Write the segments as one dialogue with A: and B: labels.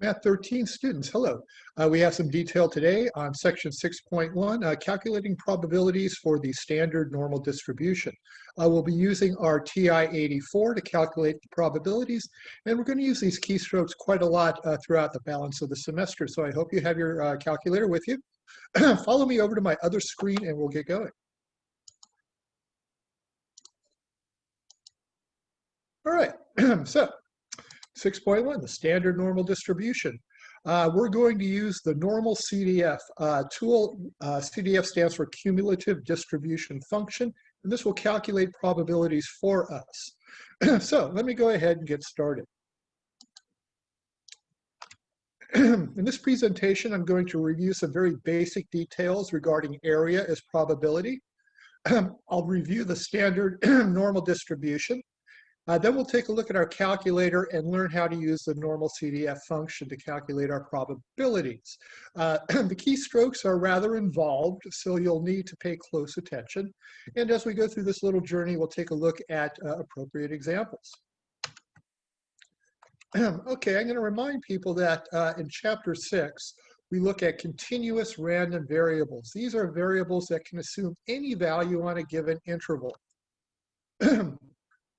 A: Math 13 students, hello. We have some detail today on section 6.1, calculating probabilities for the standard normal distribution. We'll be using our TI-84 to calculate the probabilities, and we're going to use these keystrokes quite a lot throughout the balance of the semester, so I hope you have your calculator with you. Follow me over to my other screen and we'll get going. All right, so 6.1, the standard normal distribution. We're going to use the normal CDF tool. CDF stands for cumulative distribution function, and this will calculate probabilities for us. So let me go ahead and get started. In this presentation, I'm going to review some very basic details regarding area as probability. I'll review the standard normal distribution. Then we'll take a look at our calculator and learn how to use the normal CDF function to calculate our probabilities. The keystrokes are rather involved, so you'll need to pay close attention. And as we go through this little journey, we'll take a look at appropriate examples. Okay, I'm going to remind people that in Chapter 6, we look at continuous random variables. These are variables that can assume any value on a given interval.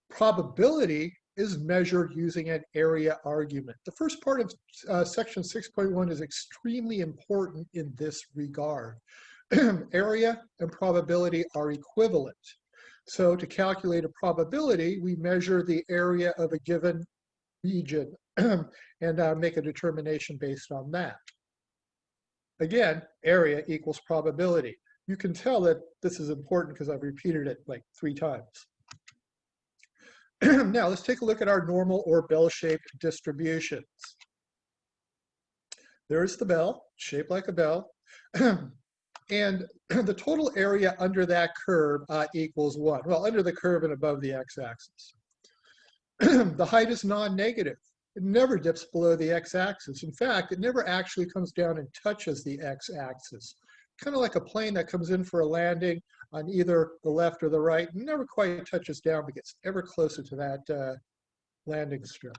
A: Probability is measured using an area argument. The first part of section 6.1 is extremely important in this regard. Area and probability are equivalent. So to calculate a probability, we measure the area of a given region and make a determination based on that. Again, area equals probability. You can tell that this is important because I've repeated it like 3 times. Now, let's take a look at our normal or bell-shaped distributions. There's the bell, shaped like a bell. And the total area under that curve equals 1. Well, under the curve and above the x-axis. The height is non-negative. It never dips below the x-axis. In fact, it never actually comes down and touches the x-axis. Kind of like a plane that comes in for a landing on either the left or the right, and never quite touches down, but gets ever closer to that landing strip.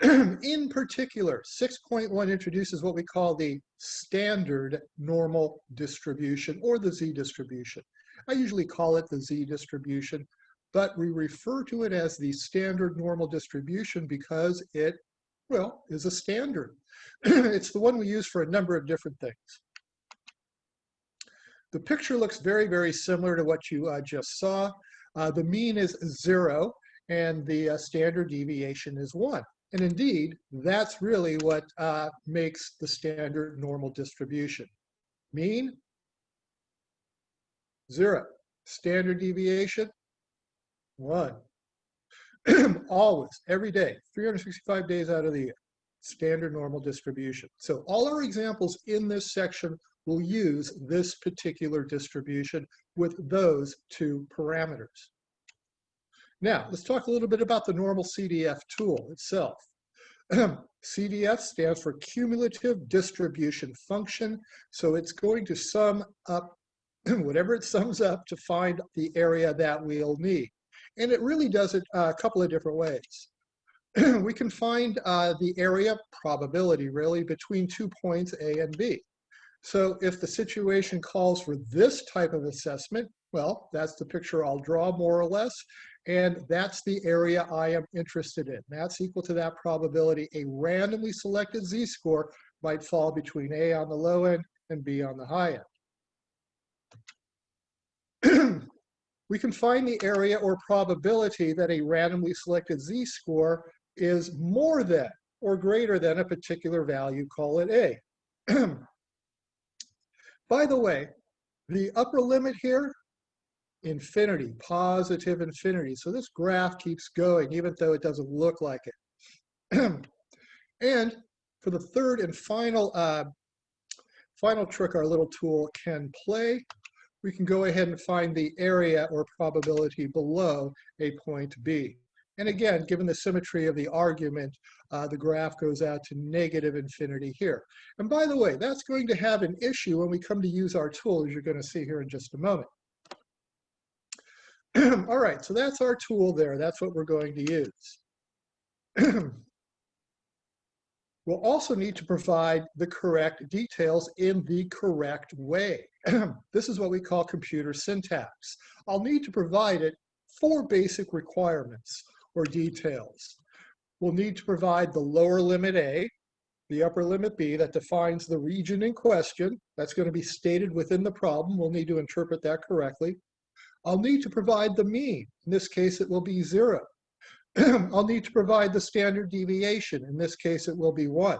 A: In particular, 6.1 introduces what we call the standard normal distribution, or the z-distribution. I usually call it the z-distribution, but we refer to it as the standard normal distribution because it, well, is a standard. It's the one we use for a number of different things. The picture looks very, very similar to what you just saw. The mean is 0, and the standard deviation is 1. And indeed, that's really what makes the standard normal distribution. Mean, 0. Standard deviation, 1. Always, every day, 365 days out of the year, standard normal distribution. So all our examples in this section will use this particular distribution with those 2 parameters. Now, let's talk a little bit about the normal CDF tool itself. CDF stands for cumulative distribution function, so it's going to sum up whatever it sums up to find the area that we'll need. And it really does it a couple of different ways. We can find the area probability, really, between 2 points A and B. So if the situation calls for this type of assessment, well, that's the picture I'll draw more or less, and that's the area I am interested in. That's equal to that probability. A randomly selected z-score might fall between A on the low end and B on the high end. We can find the area or probability that a randomly selected z-score is more than or greater than a particular value, call it A. By the way, the upper limit here, infinity, positive infinity. So this graph keeps going, even though it doesn't look like it. And for the third and final trick our little tool can play, we can go ahead and find the area or probability below a point B. And again, given the symmetry of the argument, the graph goes out to negative infinity here. And by the way, that's going to have an issue when we come to use our tool, as you're going to see here in just a moment. All right, so that's our tool there. That's what we're going to use. We'll also need to provide the correct details in the correct way. This is what we call computer syntax. I'll need to provide it 4 basic requirements or details. We'll need to provide the lower limit A, the upper limit B that defines the region in question. That's going to be stated within the problem. We'll need to interpret that correctly. I'll need to provide the mean. In this case, it will be 0. I'll need to provide the standard deviation. In this case, it will be 1.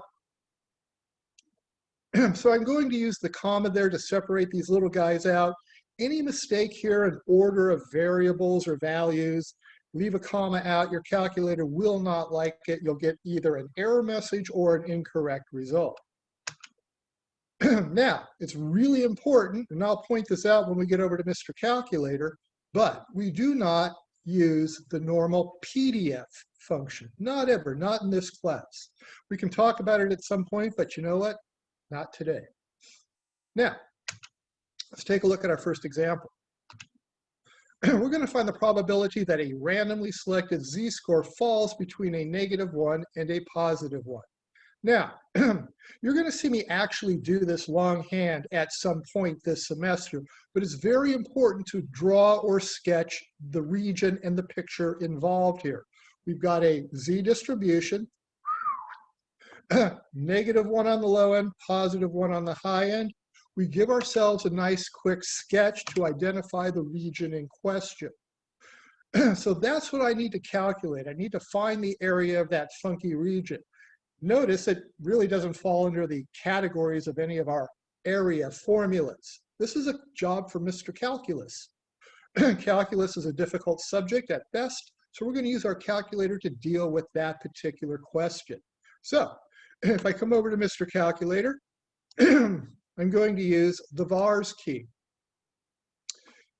A: So I'm going to use the comma there to separate these little guys out. Any mistake here in order of variables or values, leave a comma out. Your calculator will not like it. You'll get either an error message or an incorrect result. Now, it's really important, and I'll point this out when we get over to Mr. Calculator, but we do not use the normal PDF function. Not ever, not in this class. We can talk about it at some point, but you know what? Not today. Now, let's take a look at our first example. We're going to find the probability that a randomly selected z-score falls between a -1 and a +1. Now, you're going to see me actually do this longhand at some point this semester, but it's very important to draw or sketch the region and the picture involved here. We've got a z distribution, -1 on the low end, +1 on the high end. We give ourselves a nice quick sketch to identify the region in question. So that's what I need to calculate. I need to find the area of that funky region. Notice it really doesn't fall under the categories of any of our area formulas. This is a job for Mr. Calculus. Calculus is a difficult subject at best, so we're going to use our calculator to deal with that particular question. So if I come over to Mr. Calculator, I'm going to use the vars key.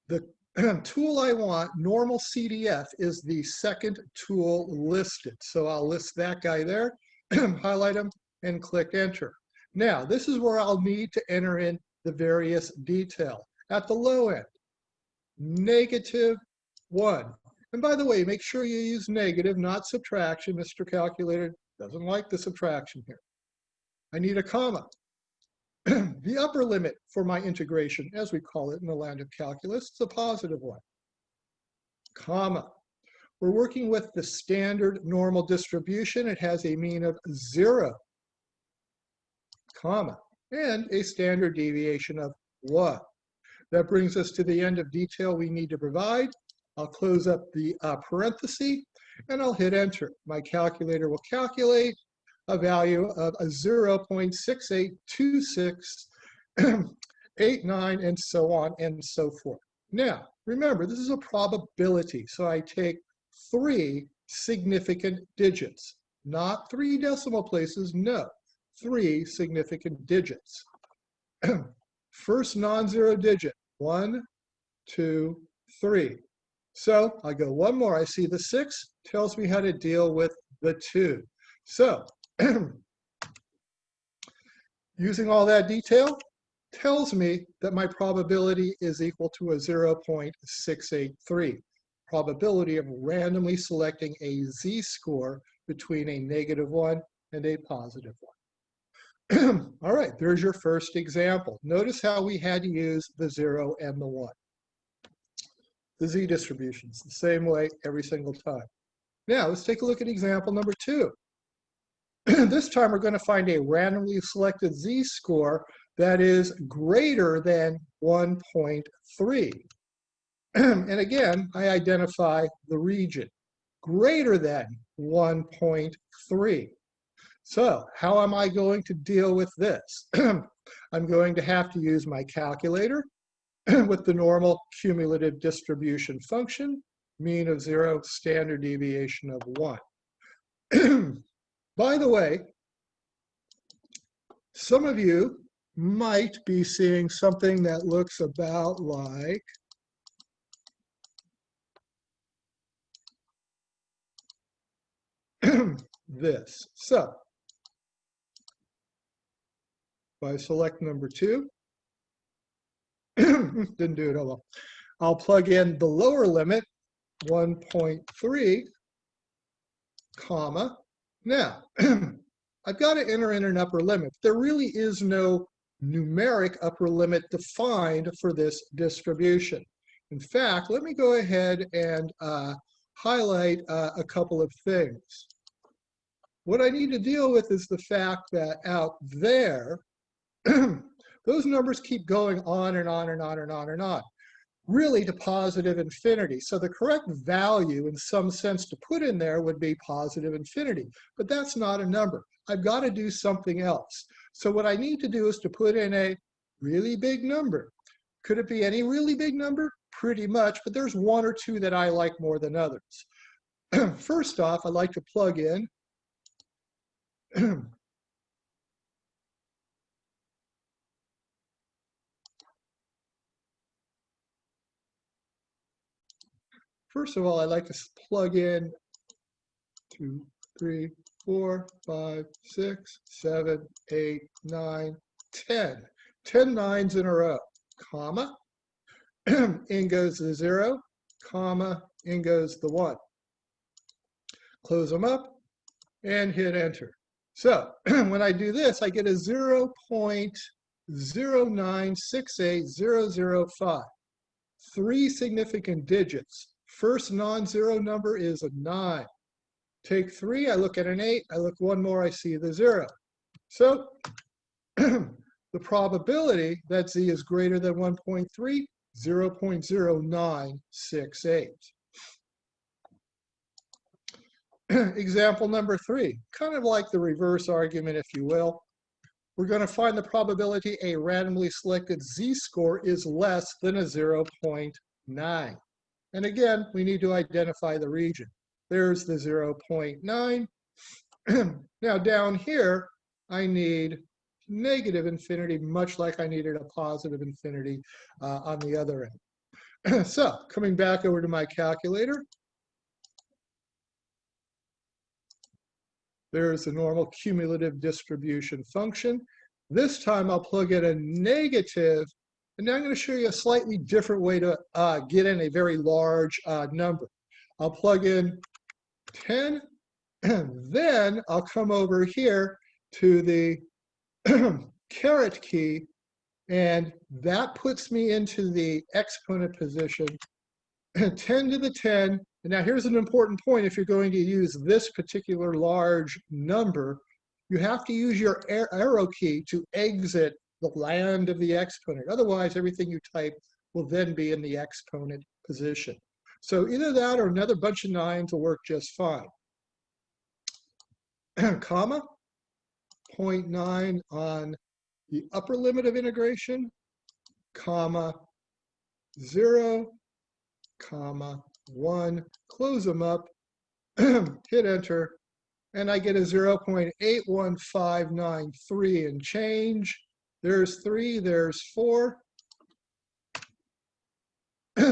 A: The tool I want, normal CDF, is the second tool listed. So I'll list that guy there, highlight him, and click enter. Now, this is where I'll need to enter in the various detail. At the low end, -1. And by the way, make sure you use negative, not subtraction. Mr. Calculator doesn't like the subtraction here. I need a comma. The upper limit for my integration, as we call it in the land of calculus, is a +1. Comma. We're working with the standard normal distribution. It has a mean of 0, comma, and a standard deviation of 1. That brings us to the end of detail we need to provide. I'll close up the parenthesis, and I'll hit enter. My calculator will calculate a value of a 0.682689, and so on and so forth. Now, remember, this is a probability, so I take 3 significant digits, not 3 decimal places, no, 3 significant digits. First non-zero digit, 1, 2, 3. So I go one more, I see the 6, tells me how to deal with the 2. So using all that detail tells me that my probability is equal to a 0.683. Probability of randomly selecting a z-score between a -1 and a +1. All right, there's your first example. Notice how we had to use the 0 and the 1. The z distributions, the same way every single time. Now, let's take a look at example number 2. This time we're going to find a randomly selected z-score that is greater than 1.3. And again, I identify the region, greater than 1.3. So how am I going to deal with this? I'm going to have to use my calculator with the normal cumulative distribution function, mean of 0, standard deviation of 1. By the way, some of you might be seeing something that looks about like this. So, if I select number 2, didn't do it, oh well. I'll plug in the lower limit, 1.3, comma. Now, I've got to enter in an upper limit. There really is no numeric upper limit defined for this distribution. In fact, let me go ahead and highlight a couple of things. What I need to deal with is the fact that out there, those numbers keep going on and on and on and on and on, really to positive infinity. So the correct value in some sense to put in there would be positive infinity, but that's not a number. I've got to do something else. So what I need to do is to put in a really big number. Could it be any really big number? Pretty much, but there's one or two that I like more than others. First off, I like to plug in first of all, I like to plug in 2, 3, 4, 5, 6, 7, 8, 9, 10. 10 nines in a row, comma, in goes the 0, comma, in goes the 1. Close them up and hit enter. So when I do this, I get a 0.0968005. 3 significant digits. First non-zero number is a 9. Take 3, I look at an 8, I look one more, I see the 0. So the probability that z is greater than 1.3, 0.0968. Example number 3, kind of like the reverse argument, if you will. We're going to find the probability a randomly selected z-score is less than a 0.9. And again, we need to identify the region. There's the 0.9. Now down here, I need negative infinity, much like I needed a positive infinity on the other end. So coming back over to my calculator, there's the normal cumulative distribution function. This time I'll plug in a negative, and now I'm going to show you a slightly different way to get in a very large number. I'll plug in 10, and then I'll come over here to the caret key, and that puts me into the exponent position, 10 to the 10. And now here's an important point. If you're going to use this particular large number, you have to use your arrow key to exit the land of the exponent. Otherwise, everything you type will then be in the exponent position. So either that or another bunch of 9s will work just fine. Comma, 0.9 on the upper limit of integration, comma, 0, comma, 1, close them up, hit enter, and I get a 0.81593 and change. There's 3, there's 4.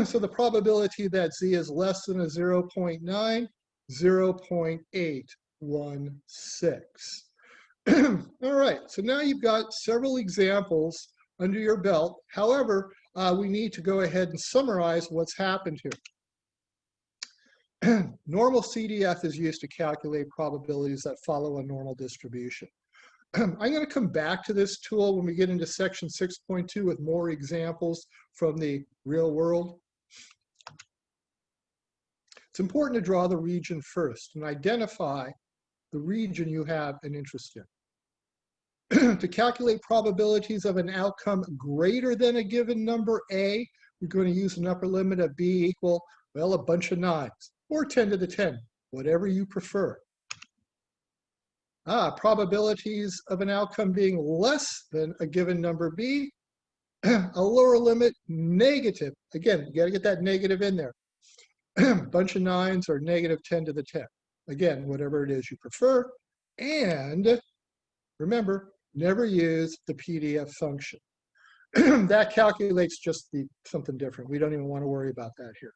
A: So the probability that z is less than a 0.9, 0.816. All right, so now you've got several examples under your belt. However, we need to go ahead and summarize what's happened here. Normal CDF is used to calculate probabilities that follow a normal distribution. I'm going to come back to this tool when we get into section 6.2 with more examples from the real world. It's important to draw the region first and identify the region you have an interest in. To calculate probabilities of an outcome greater than a given number A, we're going to use an upper limit of B equal, well, a bunch of 9s, or 10 to the 10, whatever you prefer. Probabilities of an outcome being less than a given number B, a lower limit, negative. Again, you got to get that negative in there. Bunch of 9s or negative 10 to the 10. Again, whatever it is you prefer. And remember, never use the PDF function. That calculates just something different. We don't even want to worry about that here.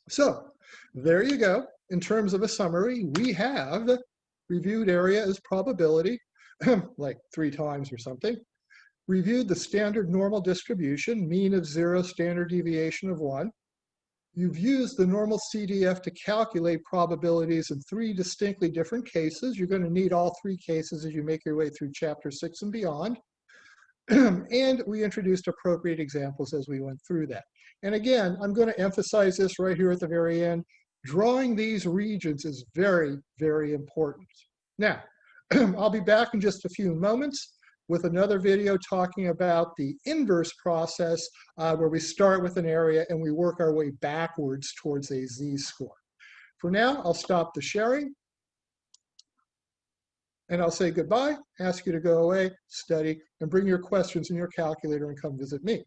A: So there you go. In terms of a summary, we have reviewed area as probability, like 3 times or something. Reviewed the standard normal distribution, mean of 0, standard deviation of 1. You've used the normal CDF to calculate probabilities in 3 distinctly different cases. You're going to need all 3 cases as you make your way through chapter 6 and beyond. And we introduced appropriate examples as we went through that. And again, I'm going to emphasize this right here at the very end. Drawing these regions is very, very important. Now, I'll be back in just a few moments with another video talking about the inverse process where we start with an area and we work our way backwards towards a z-score. For now, I'll stop the sharing and I'll say goodbye, ask you to go away, study, and bring your questions in your calculator and come visit me.